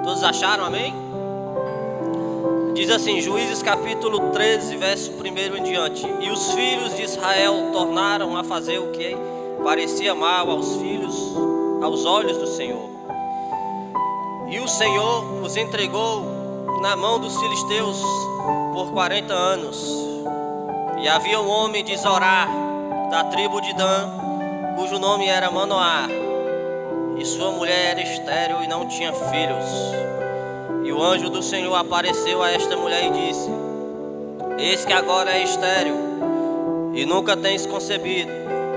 Todos acharam, amém? Diz assim, Juízes capítulo 13, verso 1 em diante. E os filhos de Israel tornaram a fazer o que parecia mal aos olhos do Senhor. E o Senhor os entregou na mão dos filisteus por 40 anos. E havia um homem de Zorá, da tribo de Dan, cujo nome era Manoá. E sua mulher era estéril e não tinha filhos. E o anjo do Senhor apareceu a esta mulher e disse: Eis que agora é estéril e nunca tens concebido,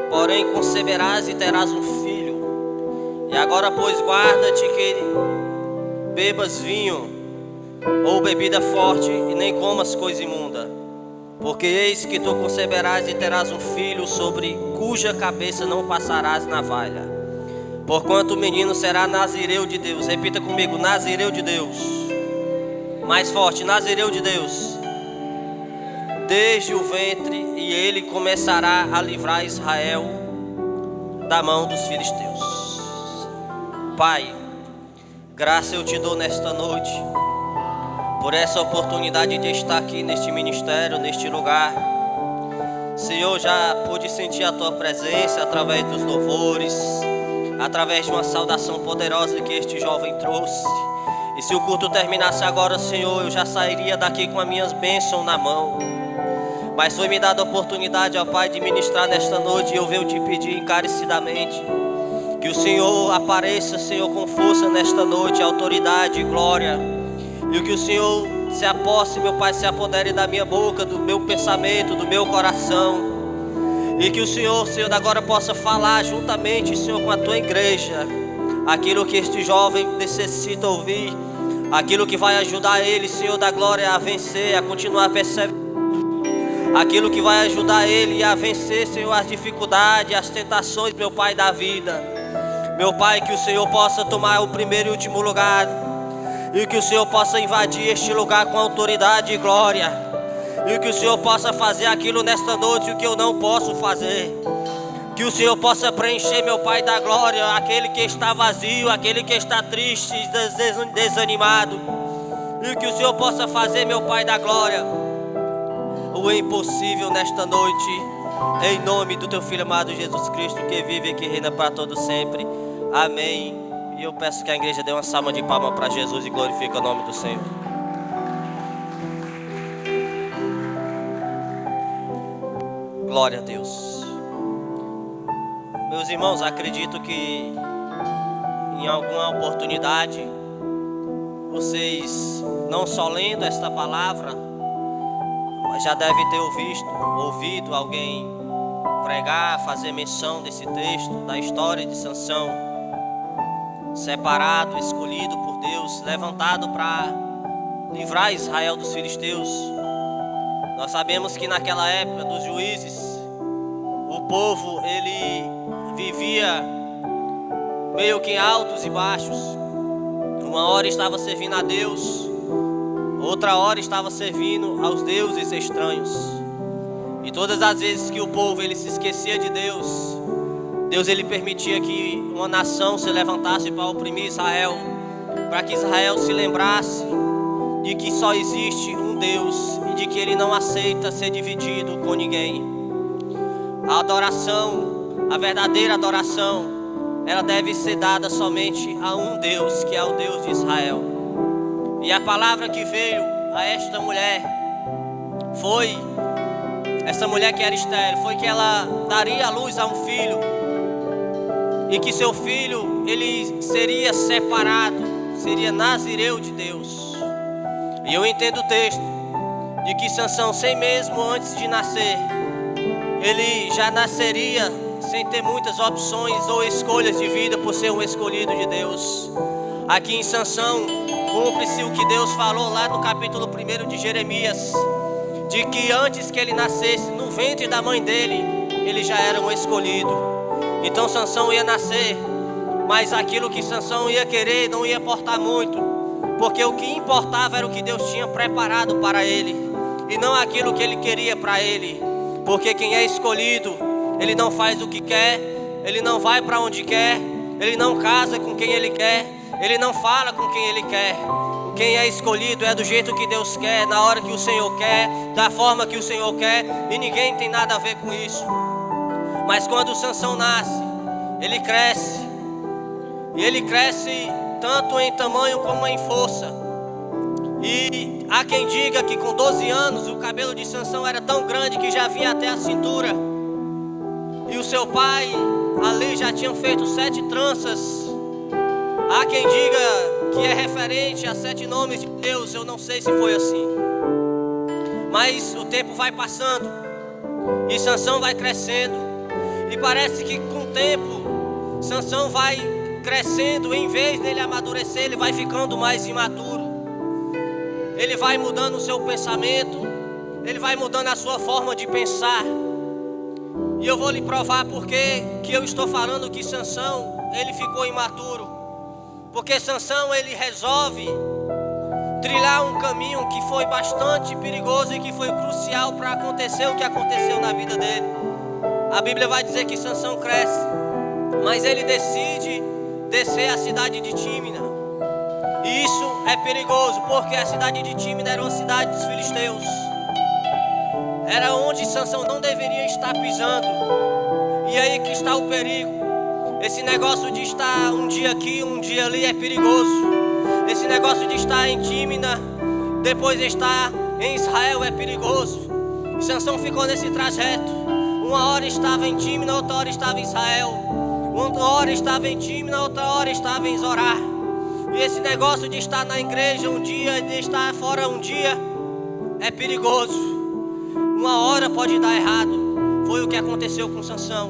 porém conceberás e terás um filho. E agora, pois, guarda-te que bebas vinho ou bebida forte e nem comas coisa imunda, porque eis que tu conceberás e terás um filho, sobre cuja cabeça não passarás navalha. Porquanto o menino será nazireu de Deus. Repita comigo, nazireu de Deus. Mais forte, nazireu de Deus. Desde o ventre, e ele começará a livrar Israel da mão dos filisteus. Pai, graça eu te dou nesta noite, por essa oportunidade de estar aqui neste ministério, neste lugar. Senhor, já pude sentir a tua presença através dos louvores, através de uma saudação poderosa que este jovem trouxe. E se o culto terminasse agora, Senhor, eu já sairia daqui com as minhas bênçãos na mão. Mas foi me dada a oportunidade, ó Pai, de ministrar nesta noite. E eu venho te pedir encarecidamente que o Senhor apareça, Senhor, com força nesta noite, autoridade e glória. E que o Senhor se aposse, meu Pai, se apodere da minha boca, do meu pensamento, do meu coração. E que o Senhor da agora possa falar juntamente, Senhor, com a tua igreja, aquilo que este jovem necessita ouvir, aquilo que vai ajudar ele, Senhor da glória, a vencer, a continuar perseverando, aquilo que vai ajudar ele a vencer, Senhor, as dificuldades, as tentações, meu Pai, da vida. Meu Pai, que o Senhor possa tomar o primeiro e último lugar, e que o Senhor possa invadir este lugar com autoridade e glória. E que o Senhor possa fazer aquilo nesta noite o que eu não posso fazer. Que o Senhor possa preencher, meu Pai da glória, aquele que está vazio, aquele que está triste, desanimado. E que o Senhor possa fazer, meu Pai da glória, o impossível nesta noite, em nome do teu Filho amado Jesus Cristo, que vive e que reina para todo sempre. Amém. E eu peço que a igreja dê uma salva de palmas para Jesus e glorifique o nome do Senhor. Glória a Deus. Meus irmãos, acredito que em alguma oportunidade vocês, não só lendo esta palavra, mas já devem ter ouvido alguém pregar, fazer menção desse texto, da história de Sansão, separado, escolhido por Deus, levantado para livrar Israel dos filisteus. Nós sabemos que naquela época dos juízes, o povo, ele vivia meio que em altos e baixos. Uma hora estava servindo a Deus, outra hora estava servindo aos deuses estranhos. E todas as vezes que o povo ele se esquecia de Deus, Deus ele permitia que uma nação se levantasse para oprimir Israel, para que Israel se lembrasse de que só existe um Deus e de que ele não aceita ser dividido com ninguém. A adoração, a verdadeira adoração, ela deve ser dada somente a um Deus, que é o Deus de Israel. E a palavra que veio a esta mulher foi, essa mulher que era estéril, foi que ela daria à luz a um filho, e que seu filho, ele seria separado, seria nazireu de Deus. E eu entendo o texto, de que Sansão, sem mesmo antes de nascer, ele já nasceria sem ter muitas opções ou escolhas de vida, por ser um escolhido de Deus. Aqui em Sansão, cumpre-se o que Deus falou lá no capítulo 1 de Jeremias, de que antes que ele nascesse, no ventre da mãe dele, ele já era um escolhido. Então Sansão ia nascer, mas aquilo que Sansão ia querer não ia importar muito, porque o que importava era o que Deus tinha preparado para ele, e não aquilo que ele queria para ele. Porque quem é escolhido, ele não faz o que quer, ele não vai para onde quer, ele não casa com quem ele quer, Ele não fala com quem Ele quer. Quem é escolhido é do jeito que Deus quer, na hora que o Senhor quer, da forma que o Senhor quer, e ninguém tem nada a ver com isso. Mas quando Sansão nasce, ele cresce. E ele cresce tanto em tamanho como em força. E há quem diga que com 12 anos o cabelo de Sansão era tão grande que já vinha até a cintura. E o seu pai ali já tinha feito 7 tranças. Há quem diga que é referente a 7 nomes de Deus. Eu não sei se foi assim. Mas o tempo vai passando e Sansão vai crescendo. E parece que com o tempo Sansão vai crescendo. Em vez dele amadurecer, ele vai ficando mais imaturo. Ele vai mudando o seu pensamento. Ele vai mudando a sua forma de pensar. E eu vou lhe provar porque que eu estou falando que Sansão, ele ficou imaturo. Porque Sansão, ele resolve trilhar um caminho que foi bastante perigoso e que foi crucial para acontecer o que aconteceu na vida dele. A Bíblia vai dizer que Sansão cresce, mas ele decide descer a cidade de Tímina. E isso é perigoso, porque a cidade de Tímina era uma cidade dos filisteus. Era onde Sansão não deveria estar pisando. E aí que está o perigo. Esse negócio de estar um dia aqui, um dia ali é perigoso. Esse negócio de estar em Tímina, depois estar em Israel é perigoso. E Sansão ficou nesse trajeto. Uma hora estava em Tímina, outra hora estava em Israel. Uma hora estava em Tímina, outra hora estava em Zorá. E esse negócio de estar na igreja um dia e de estar fora um dia é perigoso. Uma hora pode dar errado. Foi o que aconteceu com Sansão.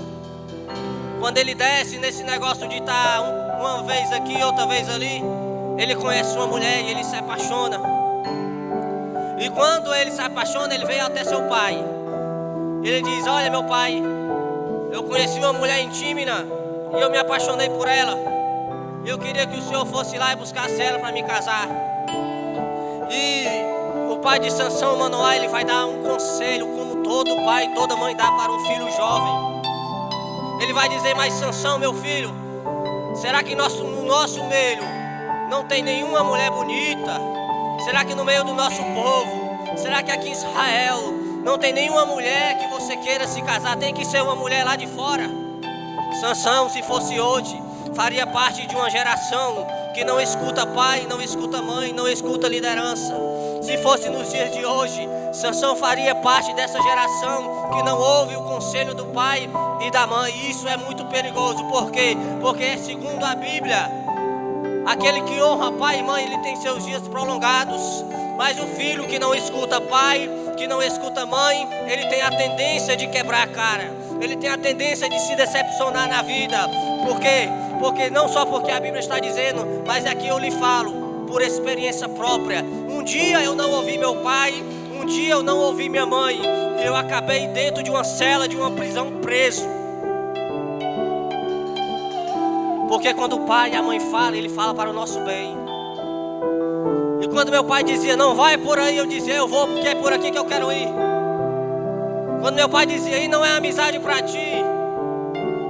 Quando ele desce nesse negócio de estar uma vez aqui, outra vez ali, ele conhece uma mulher e ele se apaixona. E quando ele se apaixona, ele veio até seu pai. Ele diz: olha, meu pai, eu conheci uma mulher em Tímina e eu me apaixonei por ela. Eu queria que o senhor fosse lá e buscasse ela para me casar. E o pai de Sansão, Manoá, ele vai dar um conselho, como todo pai, toda mãe dá para um filho jovem. Ele vai dizer: mas Sansão, meu filho, será que no nosso meio não tem nenhuma mulher bonita? Será que no meio do nosso povo, será que aqui em Israel não tem nenhuma mulher que você queira se casar? Tem que ser uma mulher lá de fora. Sansão, se fosse hoje, faria parte de uma geração que não escuta pai, não escuta mãe, não escuta liderança. Se fosse nos dias de hoje, Sansão faria parte dessa geração que não ouve o conselho do pai e da mãe. E isso é muito perigoso. Por quê? Porque segundo a Bíblia, aquele que honra pai e mãe, ele tem seus dias prolongados. Mas o filho que não escuta pai, que não escuta mãe, ele tem a tendência de quebrar a cara. Ele tem a tendência de se decepcionar na vida. Por quê? Porque não só porque a Bíblia está dizendo, mas aqui eu lhe falo por experiência própria. Um dia eu não ouvi meu pai, um dia eu não ouvi minha mãe, e eu acabei dentro de uma cela, de uma prisão, preso. Porque quando o pai e a mãe falam, ele fala para o nosso bem. E quando meu pai dizia: não vai por aí, eu dizia: eu vou porque é por aqui que eu quero ir. Quando meu pai dizia: aí não é amizade para ti,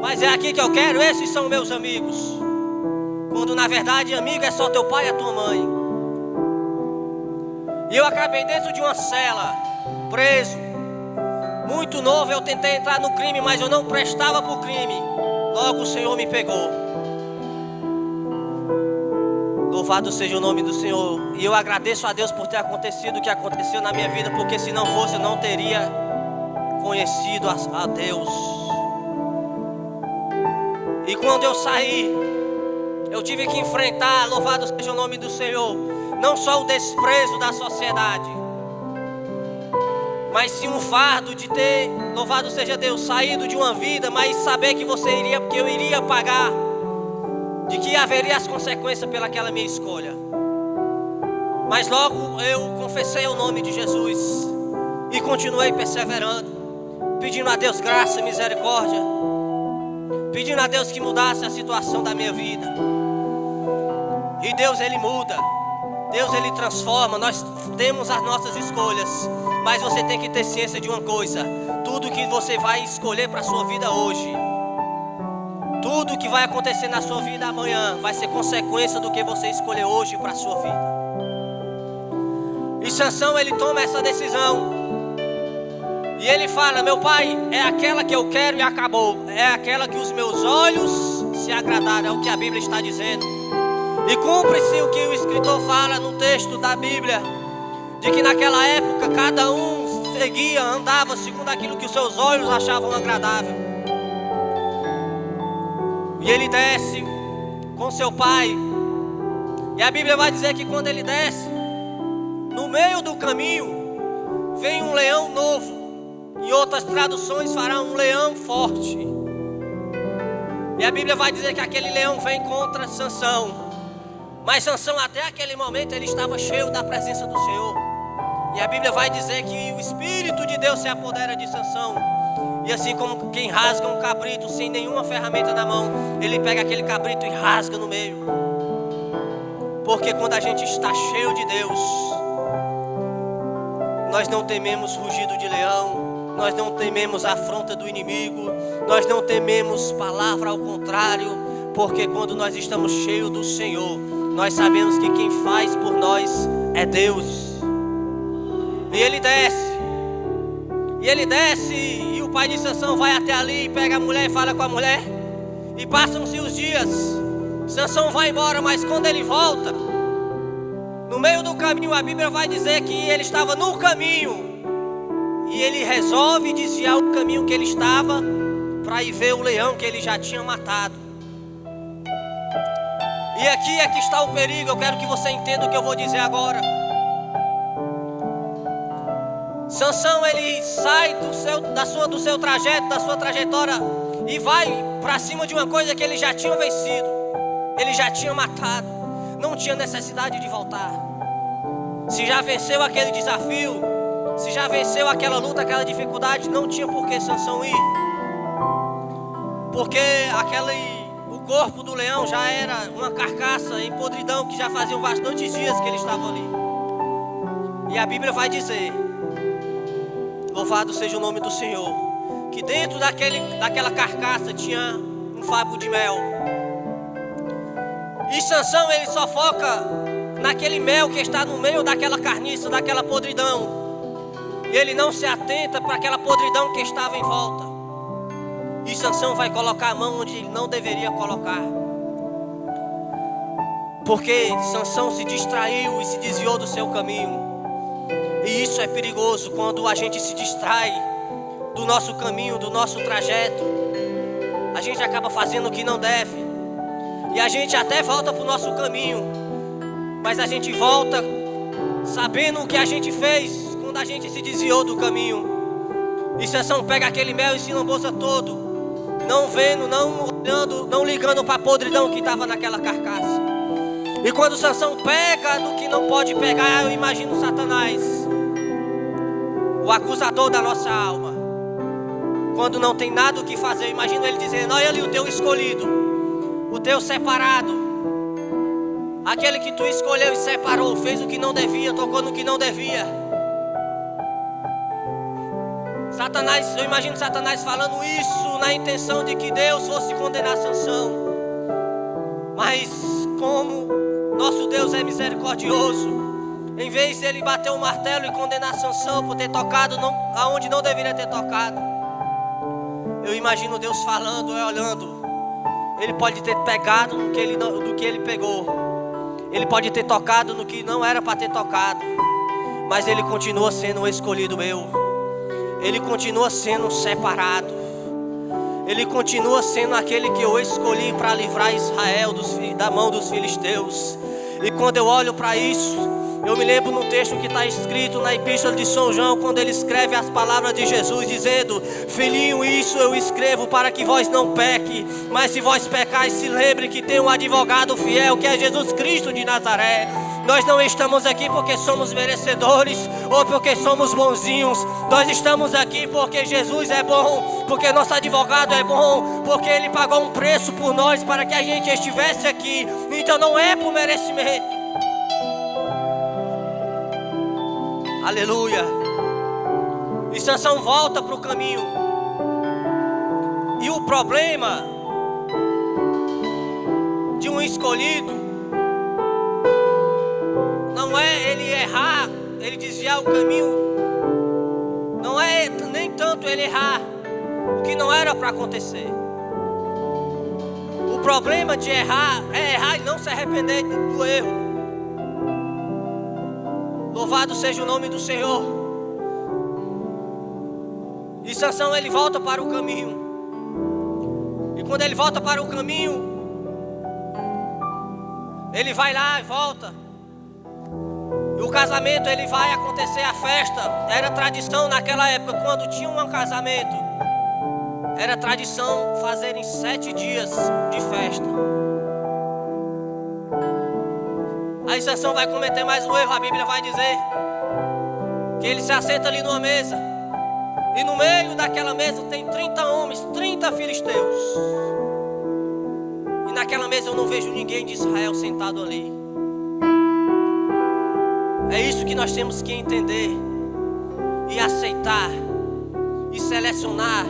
mas é aqui que eu quero, esses são meus amigos. Quando na verdade amigo é só teu pai e a tua mãe. E eu acabei dentro de uma cela, preso. Muito novo, eu tentei entrar no crime, mas eu não prestava para o crime. Logo o Senhor me pegou. Louvado seja o nome do Senhor. E eu agradeço a Deus por ter acontecido o que aconteceu na minha vida, porque se não fosse eu não teria conhecido a Deus. E quando eu saí, eu tive que enfrentar, louvado seja o nome do Senhor, não só o desprezo da sociedade, mas sim um fardo de ter, louvado seja Deus, saído de uma vida, mas saber que que eu iria pagar, de que haveria as consequências pelaquela minha escolha. Mas logo eu confessei o nome de Jesus e continuei perseverando, pedindo a Deus graça e misericórdia, pedindo a Deus que mudasse a situação da minha vida. E Deus, Ele muda, Deus, Ele transforma. Nós temos as nossas escolhas, mas você tem que ter ciência de uma coisa: tudo que você vai escolher para a sua vida hoje, Tudo que vai acontecer na sua vida amanhã vai ser consequência do que você escolheu hoje para a sua vida. E Sansão, ele toma essa decisão. E ele fala: meu pai, é aquela que eu quero e acabou. É aquela que os meus olhos se agradaram. É o que a Bíblia está dizendo. E cumpre-se o que o escritor fala no texto da Bíblia, de que naquela época cada um seguia, andava segundo aquilo que os seus olhos achavam agradável. E ele desce com seu pai. E a Bíblia vai dizer que quando ele desce, no meio do caminho vem um leão novo. Em outras traduções fará um leão forte. E a Bíblia vai dizer que aquele leão vem contra Sansão. Mas Sansão, até aquele momento, ele estava cheio da presença do Senhor. E a Bíblia vai dizer que o Espírito de Deus se apodera de Sansão. E assim como quem rasga um cabrito sem nenhuma ferramenta na mão, ele pega aquele cabrito e rasga no meio. Porque quando a gente está cheio de Deus, nós não tememos rugido de leão, nós não tememos a afronta do inimigo, nós não tememos palavra ao contrário, porque quando nós estamos cheios do Senhor, nós sabemos que quem faz por nós é Deus. E ele desce, e o pai de Sansão vai até ali, pega a mulher e fala com a mulher, e passam-se os dias. Sansão vai embora, mas quando ele volta, no meio do caminho, a Bíblia vai dizer que ele estava no caminho, e ele resolve desviar o caminho que ele estava para ir ver o leão que ele já tinha matado. E aqui é que está o perigo. Eu quero que você entenda o que eu vou dizer agora. Sansão, ele sai do seu trajeto, da sua trajetória, e vai para cima de uma coisa que ele já tinha vencido, ele já tinha matado, não tinha necessidade de voltar. Se já venceu aquele desafio, se já venceu aquela luta, aquela dificuldade, não tinha por que Sansão ir, porque o corpo do leão já era uma carcaça em podridão, que já faziam bastantes dias que ele estava ali. E a Bíblia vai dizer, louvado seja o nome do Senhor, que dentro daquela carcaça tinha um favo de mel. E Sansão, ele só foca naquele mel que está no meio daquela carniça, daquela podridão. E ele não se atenta para aquela podridão que estava em volta. E Sansão vai colocar a mão onde ele não deveria colocar. Porque Sansão se distraiu e se desviou do seu caminho. E isso é perigoso quando a gente se distrai do nosso caminho, do nosso trajeto. A gente acaba fazendo o que não deve. E a gente até volta para o nosso caminho, mas a gente volta sabendo o que a gente fez quando a gente se desviou do caminho. E Sansão pega aquele mel e se lambuza todo, não vendo, não olhando, não ligando para a podridão que estava naquela carcaça. E quando Sansão pega no que não pode pegar, eu imagino Satanás, o acusador da nossa alma. Quando não tem nada o que fazer, eu imagino ele dizendo: olha ali o teu escolhido, o teu separado, aquele que tu escolheu e separou, fez o que não devia, tocou no que não devia. Satanás, eu imagino Satanás falando isso na intenção de que Deus fosse condenar Sansão. Mas como nosso Deus é misericordioso, em vez de ele bater o martelo e condenar Sansão por ter tocado aonde não deveria ter tocado, eu imagino Deus falando, olhando. Ele pode ter pegado no que ele pegou, ele pode ter tocado no que não era para ter tocado, mas ele continua sendo um escolhido meu. Ele continua sendo um separado. Ele continua sendo aquele que eu escolhi para livrar Israel da mão dos filisteus. E quando eu olho para isso, eu me lembro no texto que está escrito na Epístola de São João, quando ele escreve as palavras de Jesus, dizendo: filhinho, isso eu escrevo para que vós não peque, mas se vós pecais, se lembre que tem um advogado fiel, que é Jesus Cristo de Nazaré. Nós não estamos aqui porque somos merecedores ou porque somos bonzinhos. Nós estamos aqui porque Jesus é bom, porque nosso advogado é bom, porque ele pagou um preço por nós para que a gente estivesse aqui. Então não é por merecimento. Aleluia. E Sansão volta para o caminho. E o problema escolhido não é ele errar, ele desviar o caminho, não é nem tanto ele errar o que não era para acontecer. O problema de errar é errar e não se arrepender do erro. Louvado seja o nome do Senhor. E Sansão, ele volta para o caminho. E quando ele volta para o caminho, ele vai lá e volta. E o casamento, ele vai acontecer, a festa. Era tradição naquela época, quando tinha um casamento, era tradição fazerem 7 dias de festa. Aí Sansão vai cometer mais um erro. A Bíblia vai dizer que ele se assenta ali numa mesa, e no meio daquela mesa tem 30 homens, 30 filisteus. E naquela mesa eu não vejo ninguém de Israel sentado ali. É isso que nós temos que entender e aceitar e selecionar,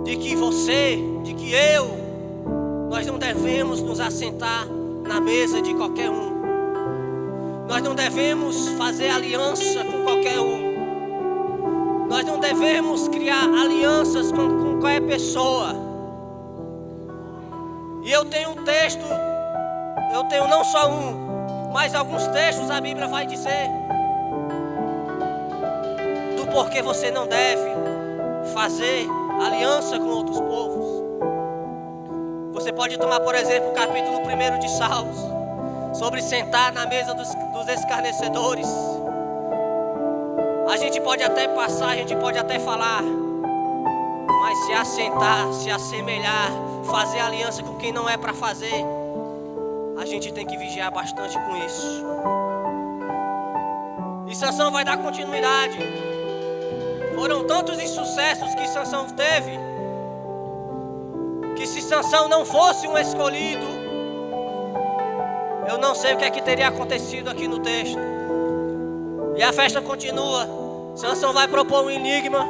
de que você, de que eu, nós não devemos nos assentar na mesa de qualquer um. Nós não devemos fazer aliança com qualquer um. Nós não devemos criar alianças com qualquer pessoa. E eu tenho um texto, eu tenho não só um, mas alguns textos a Bíblia vai dizer do porquê você não deve fazer aliança com outros povos. Você pode tomar, por exemplo, o capítulo 1 de Salmos, sobre sentar na mesa dos escarnecedores. A gente pode até passar, a gente pode até falar, mas se assentar, se assemelhar, fazer aliança com quem não é para fazer, a gente tem que vigiar bastante com isso. E Sansão vai dar continuidade. Foram tantos insucessos que Sansão teve, que se Sansão não fosse um escolhido, eu não sei o que é que teria acontecido aqui no texto. E a festa continua. Sansão vai propor um enigma,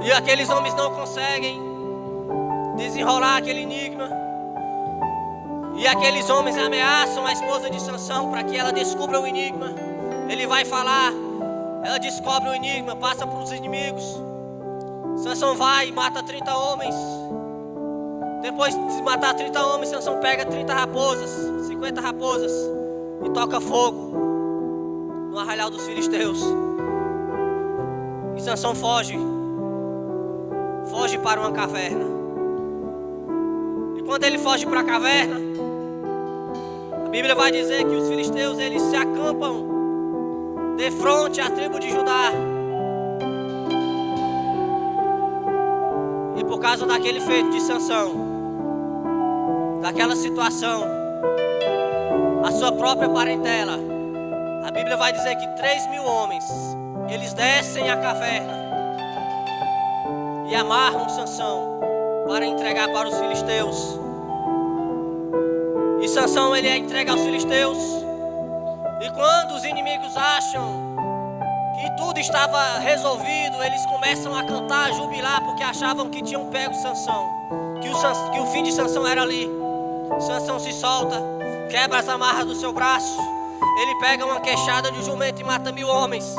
e aqueles homens não conseguem desenrolar aquele enigma. E aqueles homens ameaçam a esposa de Sansão para que ela descubra o enigma. Ele vai falar, ela descobre o enigma, passa para os inimigos. Sansão vai e mata 30 homens. Depois de matar 30 homens, Sansão pega 30 raposas, 50 raposas, e toca fogo no arraial dos filisteus. E Sansão foge para uma caverna. E quando ele foge para a caverna, a Bíblia vai dizer que os filisteus, eles se acampam de frente à tribo de Judá. E por causa daquele feito de Sansão, daquela situação, a sua própria parentela, a Bíblia vai dizer que 3.000 homens, eles descem a caverna e amarram Sansão para entregar para os filisteus. E Sansão, ele é entregue aos filisteus. E quando os inimigos acham que tudo estava resolvido, eles começam a cantar, a jubilar, porque achavam que tinham pego Sansão, que o fim de Sansão era ali. Sansão se solta, quebra as amarras do seu braço, ele pega uma queixada de jumento e mata 1.000 homens.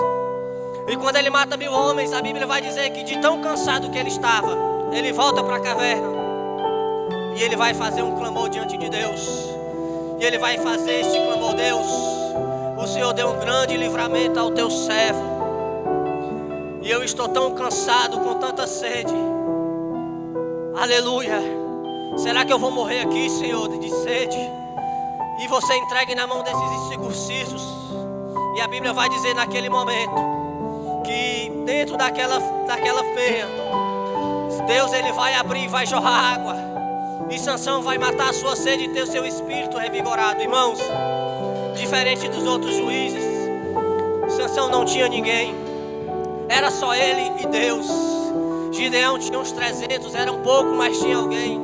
E quando ele mata 1.000 homens, a Bíblia vai dizer que de tão cansado que ele estava, ele volta para a caverna e ele vai fazer um clamor diante de Deus. E ele vai fazer este clamor: Deus, o Senhor deu um grande livramento ao teu servo, e eu estou tão cansado, com tanta sede. Aleluia. Será que eu vou morrer aqui, Senhor, de sede? E você entregue na mão desses incircuncisos. E a Bíblia vai dizer naquele momento que dentro daquela feia, Deus, ele vai abrir e vai jorrar água, e Sansão vai matar a sua sede e ter o seu espírito revigorado. Irmãos, diferente dos outros juízes, Sansão não tinha ninguém, era só ele e Deus. Gideão tinha uns 300, era um pouco, mas tinha alguém.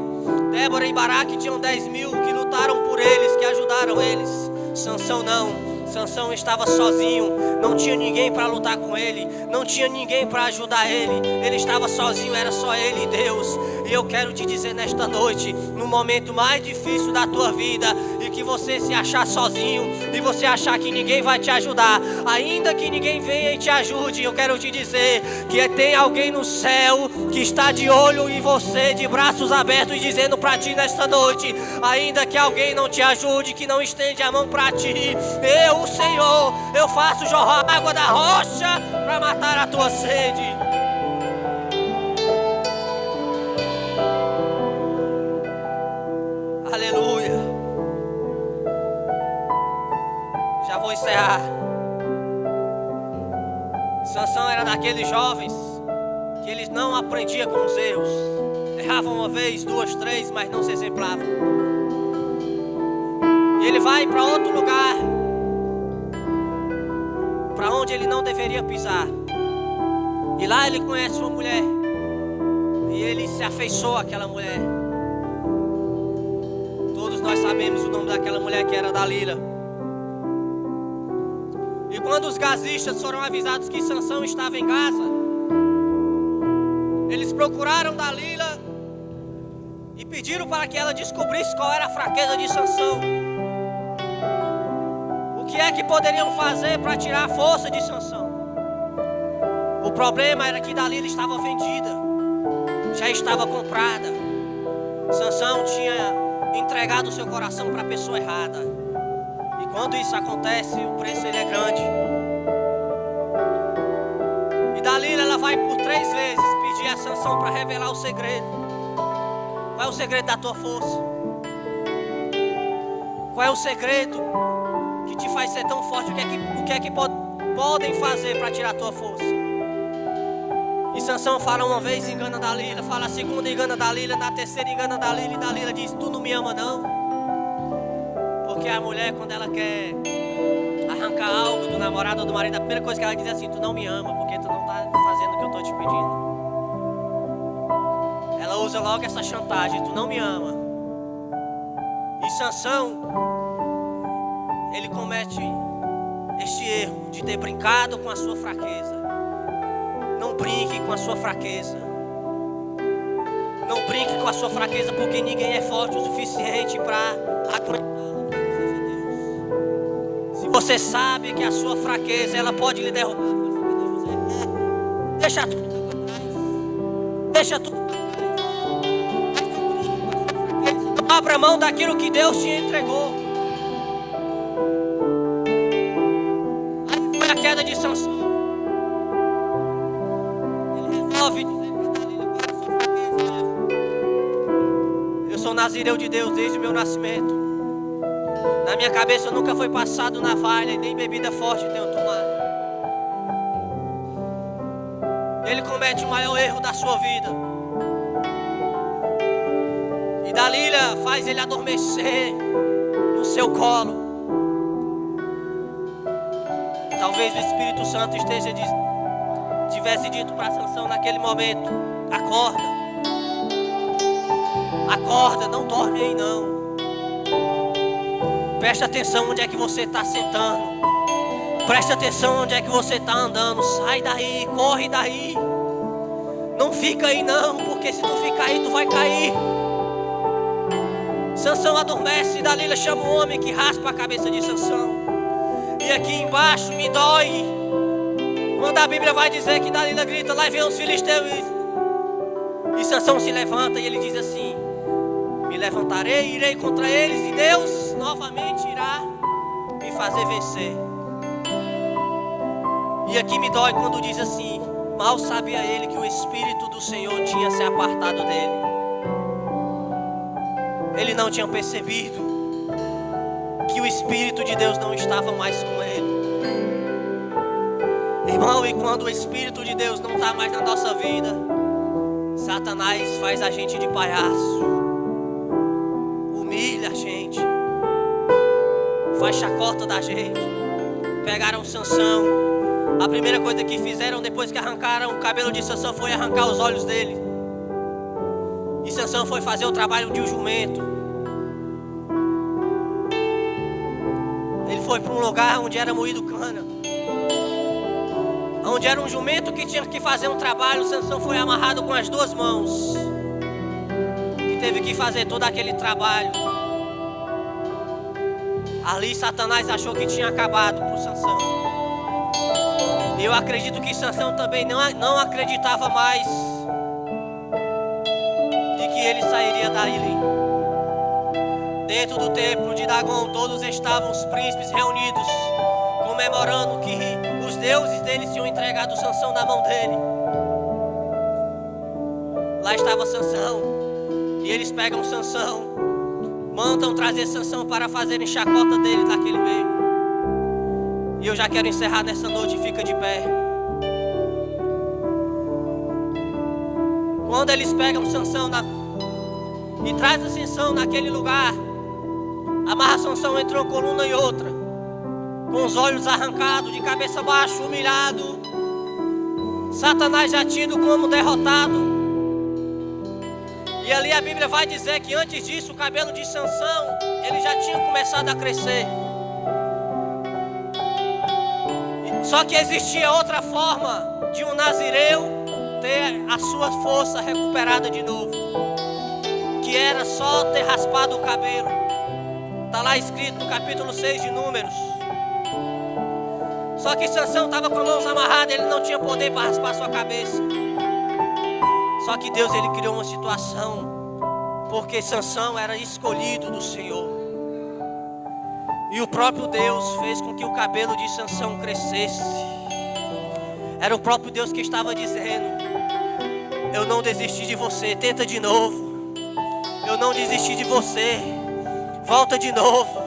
Débora e Baraque tinham 10.000 que lutaram por eles, que ajudaram eles. Sansão não. Sansão estava sozinho, não tinha ninguém para lutar com ele, não tinha ninguém para ajudar ele. Ele estava sozinho, era só ele e Deus. E eu quero te dizer nesta noite, no momento mais difícil da tua vida, e que você se achar sozinho, e você achar que ninguém vai te ajudar, ainda que ninguém venha e te ajude, eu quero te dizer que tem alguém no céu que está de olho em você, de braços abertos, e dizendo para ti nesta noite, ainda que alguém não te ajude, que não estende a mão para ti, eu, o Senhor, eu faço jorrar água da rocha para matar a tua sede. Aleluia. Já vou encerrar. Sansão era daqueles jovens que eles não aprendiam com os erros. Erravam uma vez, duas, três, mas não se exemplavam. E ele vai para outro lugar, para onde ele não deveria pisar. E lá ele conhece uma mulher. E ele se afeiçoa àquela mulher. Nós sabemos o nome daquela mulher, que era Dalila. E quando os gazistas foram avisados que Sansão estava em Gaza, eles procuraram Dalila e pediram para que ela descobrisse qual era a fraqueza de Sansão. O que é que poderiam fazer para tirar a força de Sansão? O problema era que Dalila estava vendida, já estava comprada. Sansão tinha entregado o seu coração para a pessoa errada. E quando isso acontece, o preço ele é grande. E Dalila, ela vai por 3 vezes pedir a Sansão para revelar o segredo. Qual é o segredo da tua força? Qual é o segredo que te faz ser tão forte? O que é que podem fazer para tirar a tua força? E Sansão fala uma vez, engana Dalila, fala a segunda, engana Dalila, na terceira engana Dalila, e Dalila diz, tu não me ama não? Porque a mulher, quando ela quer arrancar algo do namorado ou do marido, a primeira coisa que ela diz é assim, tu não me ama, porque tu não está fazendo o que eu estou te pedindo. Ela usa logo essa chantagem, tu não me ama. E Sansão, ele comete este erro de ter brincado com a sua fraqueza. Não brinque com a sua fraqueza. Não brinque com a sua fraqueza, porque ninguém é forte o suficiente para aguentar a presença de Deus. Se você sabe que a sua fraqueza ela pode lhe derrubar, deixa tudo para trás. Deixa tudo para trás. Não abra mão daquilo que Deus te entregou. Aí foi a queda de Sansão. Eu sou nazireu de Deus desde o meu nascimento. Na minha cabeça nunca foi passado navalha e nem bebida forte tenho tomado. Ele comete o maior erro da sua vida. E Dalila faz ele adormecer no seu colo. Talvez o Espírito Santo tivesse dito para Sansão naquele momento, acorda, não dorme aí não. Preste atenção onde é que você está sentando. Preste atenção onde é que você está andando. Sai daí, corre daí. Não fica aí não, porque se tu ficar aí tu vai cair. Sansão adormece e Dalila chama um homem que raspa a cabeça de Sansão. E aqui embaixo me dói quando a Bíblia vai dizer que Dalila grita, lá vem os filisteus. E Sansão se levanta e ele diz assim, me levantarei, irei contra eles e Deus novamente irá me fazer vencer. E aqui me dói quando diz assim, mal sabia ele que o Espírito do Senhor tinha se apartado dele. Ele não tinha percebido que o Espírito de Deus não estava mais com ele. Irmão, e quando o Espírito de Deus não está mais na nossa vida, Satanás faz a gente de palhaço, humilha a gente, faz chacota da gente. Pegaram Sansão, a primeira coisa que fizeram depois que arrancaram o cabelo de Sansão foi arrancar os olhos dele. E Sansão foi fazer o trabalho de um jumento. Ele foi para um lugar onde era moído cana, onde era um jumento que tinha que fazer um trabalho. Sansão foi amarrado com as 2 mãos. teve que fazer todo aquele trabalho. Ali Satanás achou que tinha acabado por Sansão. Eu acredito que Sansão também não acreditava mais de que ele sairia dali. Dentro do templo de Dagon, todos estavam os príncipes reunidos, comemorando que os deuses deles tinham entregado Sansão na mão dele. Lá estava Sansão, e eles pegam Sansão, mandam trazer Sansão para fazerem chacota dele naquele meio. E eu já quero encerrar nessa noite, fica de pé. Quando eles pegam Sansão e trazem Sansão naquele lugar, amarra Sansão entre uma coluna e outra, com os olhos arrancados, de cabeça baixa, humilhado. Satanás já tido como derrotado. E ali a Bíblia vai dizer que antes disso o cabelo de Sansão, ele já tinha começado a crescer. Só que existia outra forma de um nazireu ter a sua força recuperada de novo, que era só ter raspado o cabelo. Está lá escrito no capítulo 6 de Números. Só que Sansão estava com as mãos amarradas, ele não tinha poder para raspar sua cabeça. Só que Deus, ele criou uma situação, porque Sansão era escolhido do Senhor. E o próprio Deus fez com que o cabelo de Sansão crescesse. Era o próprio Deus que estava dizendo: eu não desisti de você, tenta de novo. Eu não desisti de você, volta de novo.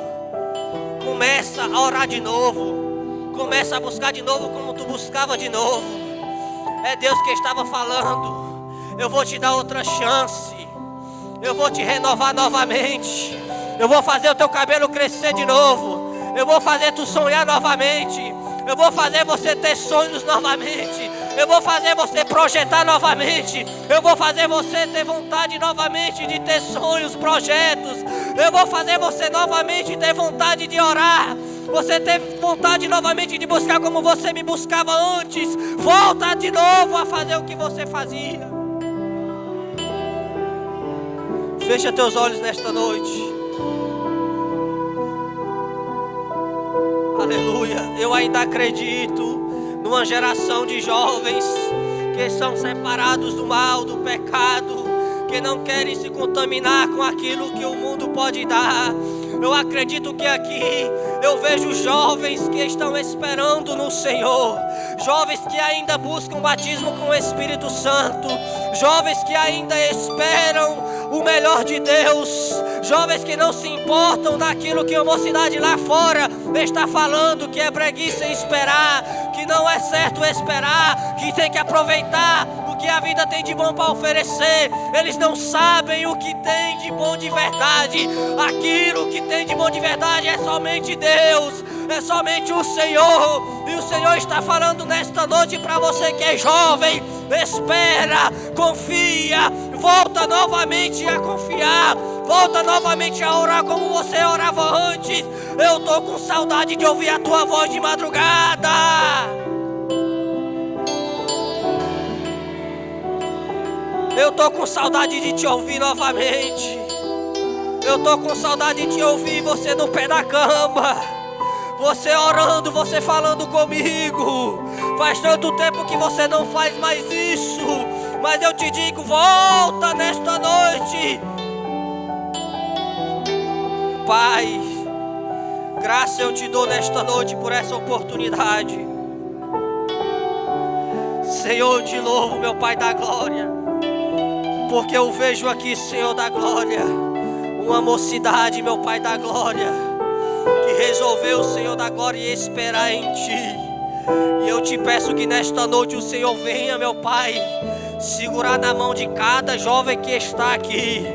Começa a orar de novo. Começa a buscar de novo como tu buscava de novo. É Deus que estava falando: eu vou te dar outra chance. Eu vou te renovar novamente. Eu vou fazer o teu cabelo crescer de novo. Eu vou fazer tu sonhar novamente. Eu vou fazer você ter sonhos novamente. Eu vou fazer você projetar novamente. Eu vou fazer você ter vontade novamente de ter sonhos, projetos. Eu vou fazer você novamente ter vontade de orar. Você ter vontade novamente de buscar como você me buscava antes. Volta de novo a fazer o que você fazia. Fecha teus olhos nesta noite. Aleluia. Eu ainda acredito numa geração de jovens que são separados do mal, do pecado, que não querem se contaminar com aquilo que o mundo pode dar. Eu acredito que aqui eu vejo jovens que estão esperando no Senhor, jovens que ainda buscam batismo com o Espírito Santo, jovens que ainda esperam o melhor de Deus, jovens que não se importam daquilo que a mocidade lá fora está falando, que é preguiça esperar, que não é certo esperar, que tem que aproveitar o que a vida tem de bom para oferecer. Eles não sabem o que tem de bom de verdade. Aquilo que tem de bom de verdade é somente Deus, é somente o Senhor. E o Senhor está falando nesta noite para você que é jovem: espera, confia, volta novamente a confiar, volta novamente a orar como você orava antes. Eu estou com saudade de ouvir a tua voz de madrugada. Eu estou com saudade de te ouvir novamente. Eu estou com saudade de te ouvir você no pé da cama, você orando, você falando comigo. Faz tanto tempo que você não faz mais isso, mas eu te digo: volta nesta noite. Pai, graça eu te dou nesta noite por essa oportunidade. Senhor, eu te louvo, meu Pai da glória, porque eu vejo aqui, Senhor da glória, uma mocidade, meu Pai da glória, que resolveu, Senhor da glória, esperar em Ti. E eu te peço que nesta noite o Senhor venha, meu Pai, segurar na mão de cada jovem que está aqui.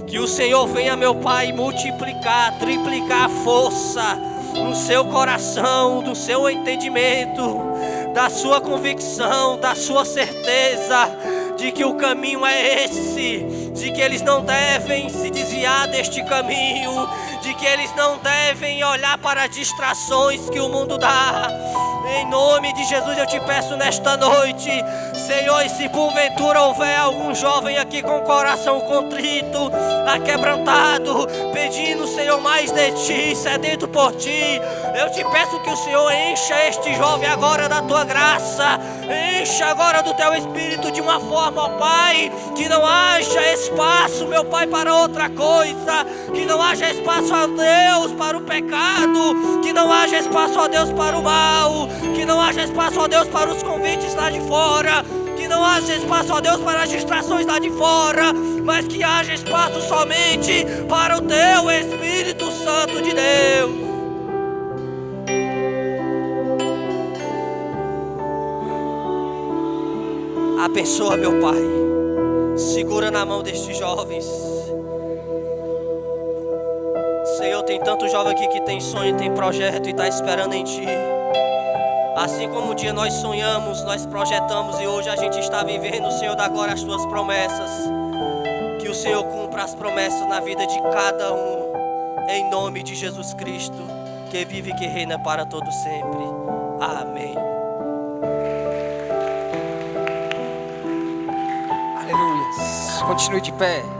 Que o Senhor venha, meu Pai, multiplicar, triplicar a força no seu coração, do seu entendimento, da sua convicção, da sua certeza de que o caminho é esse, de que eles não devem se desviar deste caminho, de que eles não devem olhar para as distrações que o mundo dá. Em nome de Jesus eu te peço nesta noite, Senhor, e se porventura houver algum jovem aqui com o coração contrito, aquebrantado, pedindo, Senhor, mais de ti, sedento por ti, eu te peço que o Senhor encha este jovem agora da tua graça, encha agora do teu Espírito de uma forma, ó Pai, que não haja espaço, meu Pai, para outra coisa, que não haja espaço, ó Deus, para o pecado, que não haja espaço, ó Deus, para o mal, que não haja espaço, ó Deus, para os convites lá de fora, que não haja espaço, ó Deus, para as distrações lá de fora, mas que haja espaço somente para o teu Espírito Santo de Deus. Abençoa, meu Pai, segura na mão destes jovens. Senhor, tem tanto jovem aqui que tem sonho, tem projeto e está esperando em Ti. Assim como um dia nós sonhamos, nós projetamos e hoje a gente está vivendo, Senhor, dá glória às Tuas promessas. Que o Senhor cumpra as promessas na vida de cada um, em nome de Jesus Cristo, que vive e que reina para todo sempre. Amém. Aleluia. Continue de pé.